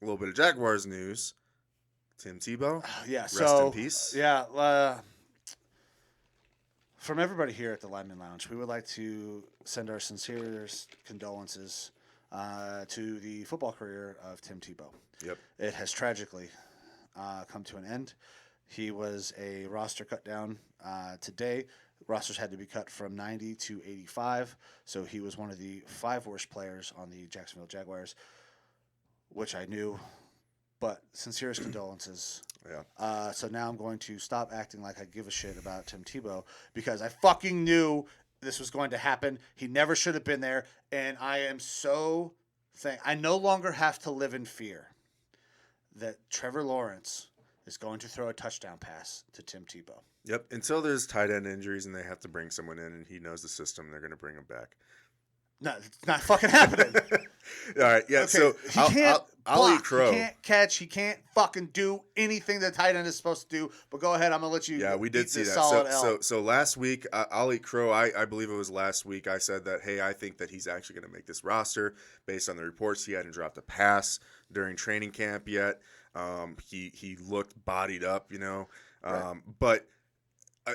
little bit of Jaguars news. Tim Tebow, Yeah. rest So in peace. yeah. From everybody here at the Lineman Lounge, we would like to send our sincerest condolences to the football career of Tim Tebow. Yep. It has tragically come to an end. He was a roster cut down today. Rosters had to be cut from 90 to 85, so he was one of the 5 worst players on the Jacksonville Jaguars, which I knew. But sincerest condolences. Yeah. So now I'm going to stop acting like I give a shit about Tim Tebow because I fucking knew this was going to happen. He never should have been there, and I am so I no longer have to live in fear that Trevor Lawrence is going to throw a touchdown pass to Tim Tebow. Yep. Until there's tight end injuries and they have to bring someone in and he knows the system, they're going to bring him back. No, it's not fucking happening. All right, yeah. Okay, So he can't I'll eat block. crow. He can't catch. He can't fucking do anything the tight end is supposed to do. But go ahead, I'm gonna let you. Yeah, we did see that. Solid L. So last week, I'll eat crow. I believe it was last week. I said that, hey, I think that he's actually going to make this roster based on the reports. He hadn't dropped a pass during training camp yet. He looked bodied up, Right. But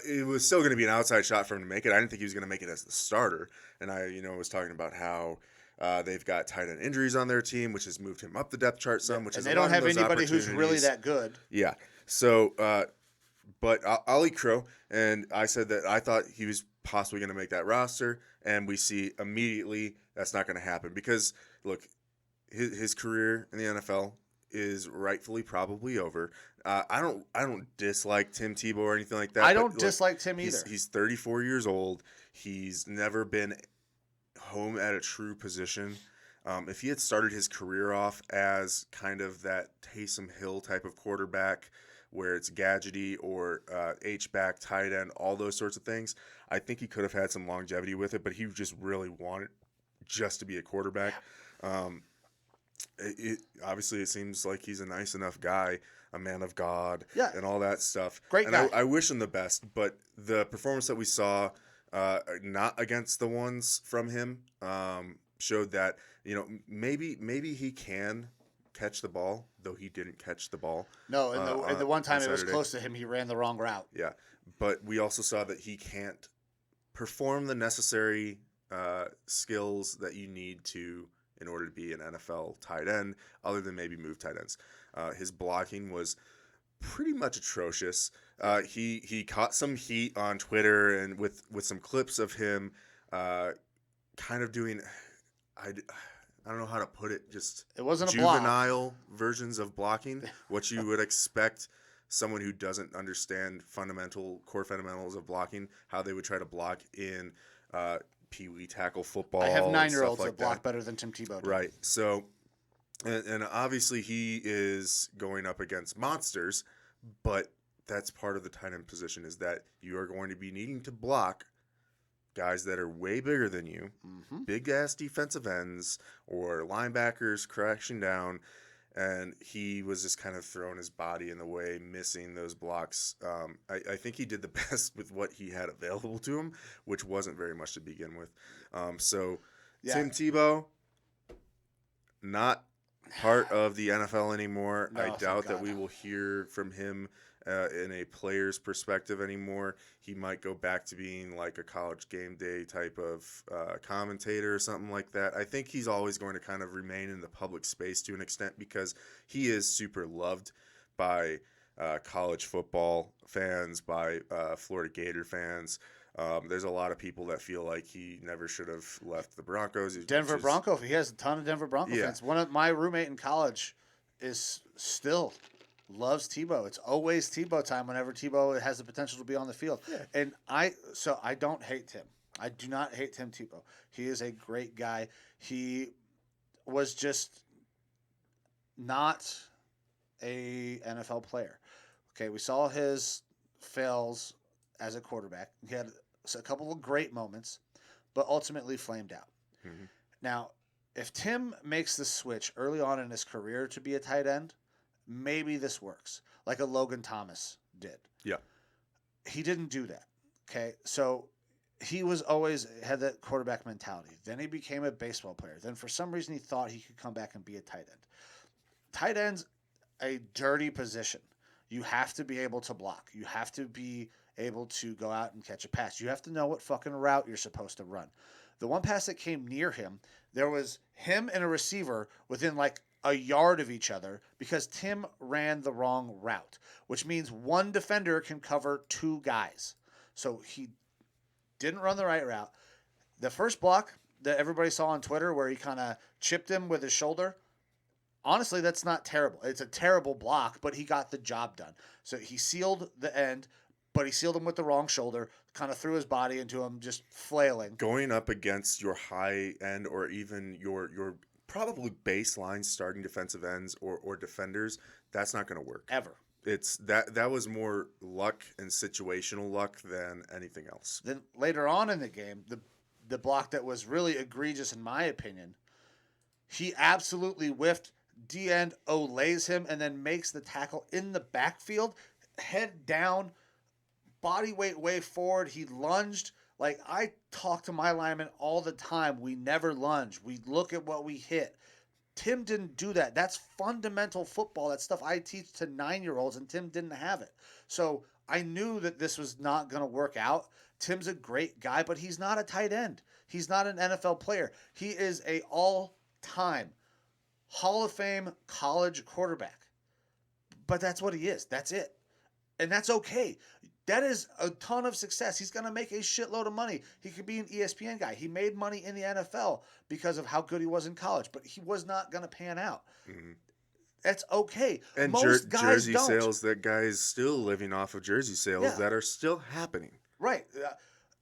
it was still going to be an outside shot for him to make it. I didn't think he was going to make it as the starter. And I, was talking about how they've got tight end injuries on their team, which has moved him up the depth chart some. Which and is they don't have anybody who's really that good. Yeah. So, but I'll eat crow. And I said that I thought he was possibly going to make that roster, and we see immediately that's not going to happen because look, his career in the NFL is rightfully probably over. I don't dislike Tim Tebow or anything like that. I don't dislike Tim either. He's 34 years old. He's never been home at a true position. If he had started his career off as kind of that Taysom Hill type of quarterback where it's gadgety or H-back, tight end, all those sorts of things, I think he could have had some longevity with it, but he just really wanted just to be a quarterback. Obviously, it seems like he's a nice enough guy, a man of God, and all that stuff. Great guy. I wish him the best, but the performance that we saw, not against the ones from him, showed that maybe he can catch the ball, though he didn't catch the ball. No, and the one time it was Saturday. close to him, he ran the wrong route. Yeah, but we also saw that he can't perform the necessary skills that you need to in order to be an NFL tight end, other than maybe move tight ends. His blocking was pretty much atrocious. He caught some heat on Twitter and with some clips of him kind of doing, I don't know how to put it, just it wasn't a block. Juvenile versions of blocking, what you would expect someone who doesn't understand core fundamentals of blocking, how they would try to block in Pee-wee tackle football. I have 9-year-olds like that block better than Tim Tebow did. Right. So, and obviously he is going up against monsters, but that's part of the tight end position is that you are going to be needing to block guys that are way bigger than you, big-ass defensive ends or linebackers crashing down, and he was just kind of throwing his body in the way, missing those blocks. I think he did the best with what he had available to him, which wasn't very much to begin with. Tim Tebow, not part of the NFL anymore. No, I doubt that God. we will hear from him in a player's perspective anymore. He might go back to being like a college game day type of commentator or something like that. I think he's always going to kind of remain in the public space to an extent because he is super loved by college football fans, by Florida Gator fans. There's a lot of people that feel like he never should have left the Broncos. Denver Bronco. He has a ton of Denver Bronco fans. One of my roommate in college is still loves Tebow. It's always Tebow time whenever Tebow has the potential to be on the field. Yeah. And I don't hate Tim. I do not hate Tim Tebow. He is a great guy. He was just not a NFL player. Okay, we saw his fails as a quarterback. He had a couple of great moments, but ultimately flamed out. Mm-hmm. Now, if Tim makes the switch early on in his career to be a tight end, maybe this works, like a Logan Thomas did. Yeah. He didn't do that. Okay, so he was always had that quarterback mentality. Then he became a baseball player. Then for some reason he thought he could come back and be a tight end. tight end's a dirty position. You have to be able to block. You have to be able to go out and catch a pass. You have to know what fucking route you're supposed to run. The one pass that came near him, there was him and a receiver within like a yard of each other because Tim ran the wrong route, which means one defender can cover two guys. So he didn't run the right route. The first block that everybody saw on Twitter where he kind of chipped him with his shoulder, honestly, that's not terrible. It's a terrible block, but he got the job done. So he sealed the end, but he sealed him with the wrong shoulder, kind of threw his body into him, just flailing. Going up against your high end or even your probably baseline starting defensive ends or defenders, that's not going to work. Ever. It's that was more luck and situational luck than anything else. Then later on in the game, the block that was really egregious in my opinion, he absolutely whiffed. D-end lays him and then makes the tackle in the backfield, head down, body weight way forward. He lunged. Like, I talk to my linemen all the time. We never lunge. We look at what we hit. Tim didn't do that. That's fundamental football. That's stuff I teach to 9-year-olds, and Tim didn't have it. So I knew that this was not going to work out. Tim's a great guy, but he's not a tight end. He's not an NFL player. He is a all-time Hall of Fame college quarterback. But that's what he is. That's it. And that's okay. That is a ton of success. He's going to make a shitload of money. He could be an ESPN guy. He made money in the NFL because of how good he was in college, but he was not going to pan out. Mm-hmm. That's okay. And most guys jersey don't. sales, that guy's still living off of jersey sales that are still happening. Right.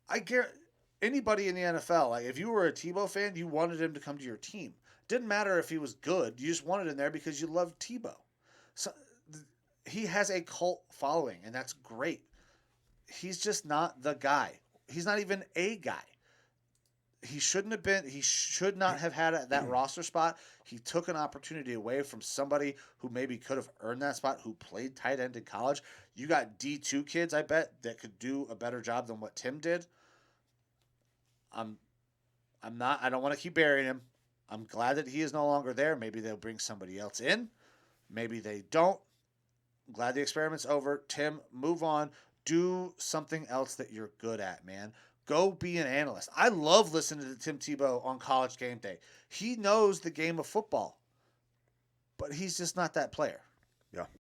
I guarantee anybody in the NFL, like if you were a Tebow fan, you wanted him to come to your team. Didn't matter if he was good. You just wanted him there because you loved Tebow. So he has a cult following, and that's great. He's just not the guy. He's not even a guy. He shouldn't have been. He should not have had that roster spot. He took an opportunity away from somebody who maybe could have earned that spot, who played tight end in college. You got D2 kids, I bet, that could do a better job than what Tim did. I'm not. I don't want to keep burying him. I'm glad that he is no longer there. Maybe they'll bring somebody else in. Maybe they don't. I'm glad the experiment's over. Tim, move on. Do something else that you're good at, man. Go be an analyst. I love listening to Tim Tebow on College Game Day. He knows the game of football, but he's just not that player. Yeah.